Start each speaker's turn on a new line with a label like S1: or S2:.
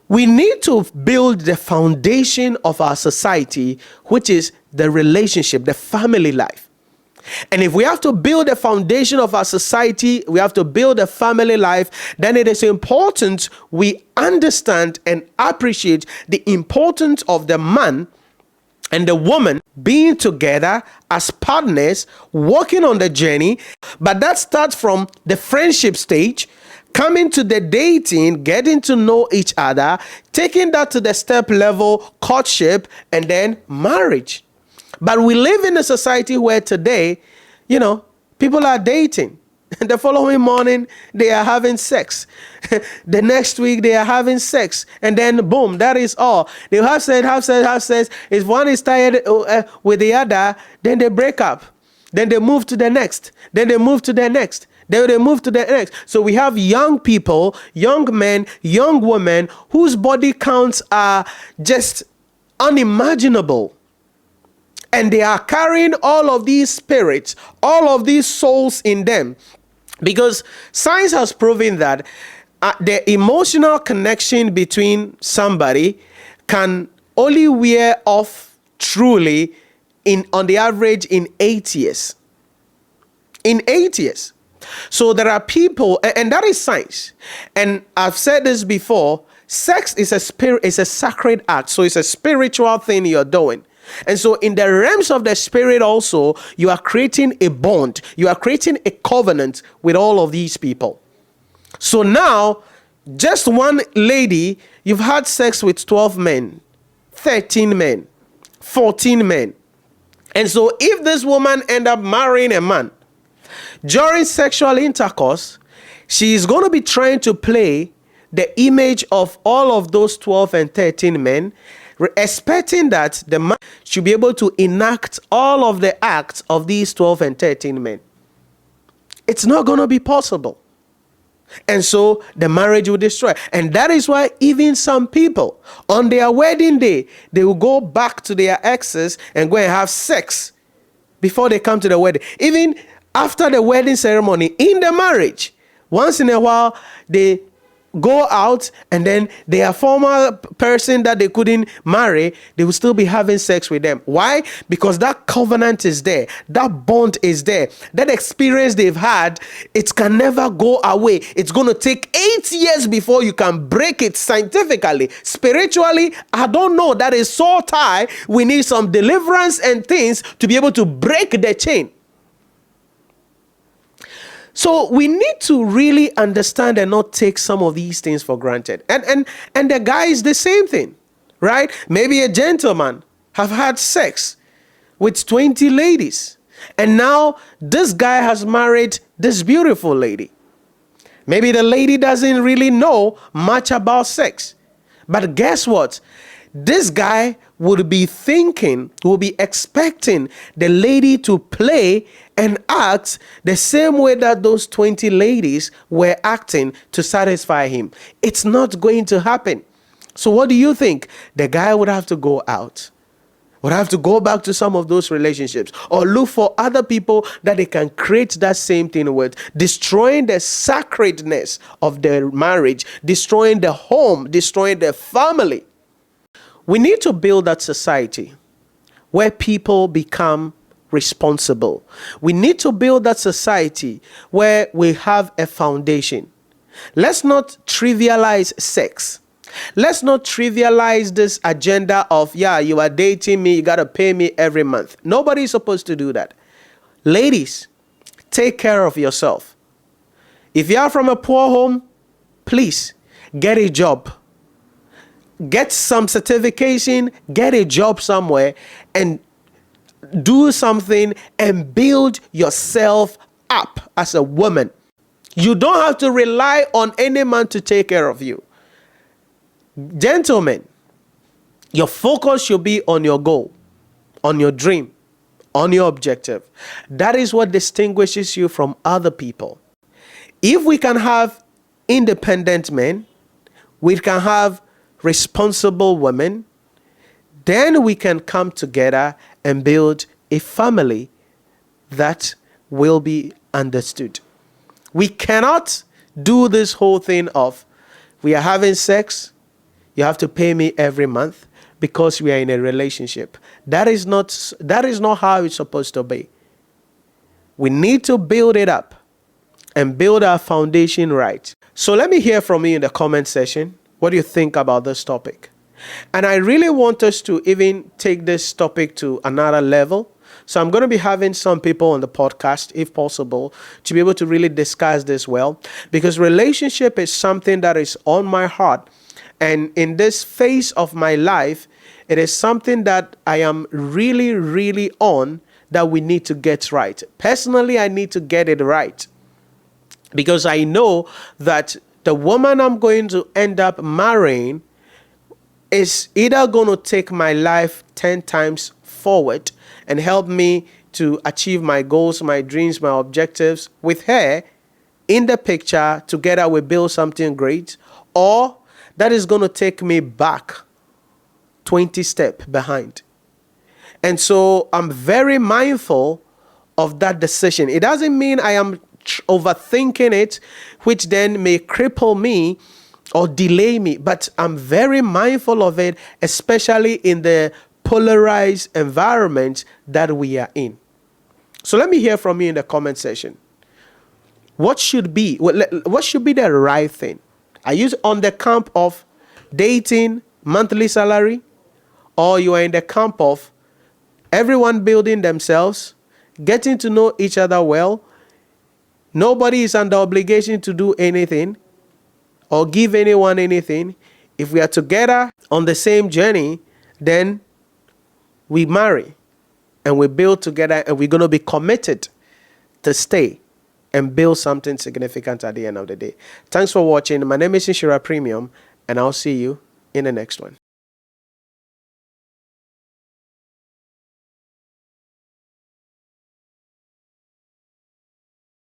S1: We need to build the foundation of our society, which is the relationship, the family life. And if we have to build the foundation of our society, we have to build a family life, then it is important we understand and appreciate the importance of the man and the woman being together as partners, working on the journey. But that starts from the friendship stage, coming to the dating, getting to know each other, taking that to the step level, courtship, and then marriage. But we live in a society where today, people are dating. The following morning, they are having sex. The next week, they are having sex. And then, boom, that is all. They have sex. If one is tired with the other, then they break up. Then they move to the next. Then they move to the next. Then they move to the next. So we have young people, young men, young women, whose body counts are just unimaginable. And they are carrying all of these spirits, all of these souls in them. Because science has proven that the emotional connection between somebody can only wear off truly on the average in 8 years. In 8 years. So there are people, and that is science. And I've said this before, sex is a sacred act. So it's a spiritual thing you're doing. And so in the realms of the spirit also, you are creating a bond. You are creating a covenant with all of these people. So now, just one lady, you've had sex with 12 men, 13 men, 14 men. And so if this woman end up marrying a man, during sexual intercourse, she is going to be trying to play the image of all of those 12 and 13 men, expecting that the man should be able to enact all of the acts of these 12 and 13 men. It's not going to be possible. And so the marriage will destroy. And that is why even some people, on their wedding day, they will go back to their exes and go and have sex before they come to the wedding. Even after the wedding ceremony, in the marriage, once in a while, they go out and then their former person that they couldn't marry, they will still be having sex with them. Why? Because that covenant is there. That bond is there. That experience they've had, it can never go away. It's going to take 8 years before you can break it scientifically. Spiritually, I don't know. That is so tight. We need some deliverance and things to be able to break the chain. So we need to really understand and not take some of these things for granted. And the guy is the same thing, right? Maybe a gentleman have had sex with 20 ladies. And now this guy has married this beautiful lady. Maybe the lady doesn't really know much about sex. But guess what? This guy would be expecting the lady to play and act the same way that those 20 ladies were acting to satisfy him. It's not going to happen. So what do you think? The guy would have to go out, would have to go back to some of those relationships, or look for other people that they can create that same thing with, destroying the sacredness of their marriage, destroying the home, destroying the family. We need to build that society where people become responsible. We need to build that society where we have a foundation. Let's not trivialize sex. Let's not trivialize this agenda of, you are dating me, you got to pay me every month. Nobody's supposed to do that. Ladies, take care of yourself. If you are from a poor home, please get a job. Get some certification, get a job somewhere, and do something and build yourself up as a woman. You don't have to rely on any man to take care of you. Gentlemen, your focus should be on your goal, on your dream, on your objective. That is what distinguishes you from other people. If we can have independent men, we can have responsible women, then we can come together and build a family that will be understood. We cannot do this whole thing of, we are having sex, You have to pay me every month because we are in a relationship. That is not how it's supposed to be. We need to build it up and build our foundation right. So let me hear from you in the comment section. What do you think about this topic? And I really want us to even take this topic to another level. So I'm going to be having some people on the podcast, if possible, to be able to really discuss this well, because relationship is something that is on my heart. And in this phase of my life, it is something that I am really, really on, that we need to get right. Personally, I need to get it right, because I know that the woman I'm going to end up marrying is either going to take my life 10 times forward and help me to achieve my goals, my dreams, my objectives. With her in the picture, together we build something great, or that is going to take me back 20 steps behind. And so I'm very mindful of that decision. It doesn't mean I am overthinking it, which then may cripple me or delay me, but I'm very mindful of it, especially in the polarized environment that we are in. So let me hear from you in the comment section. What should be the right thing? Are you on the camp of dating, monthly salary, or you are in the camp of everyone building themselves, getting to know each other well? Nobody is under obligation to do anything or give anyone anything. If we are together on the same journey, then we marry and we build together, and we're going to be committed to stay and build something significant at the end of the day. Thanks for watching. My name is Nhyira Premium, and I'll see you in the next one.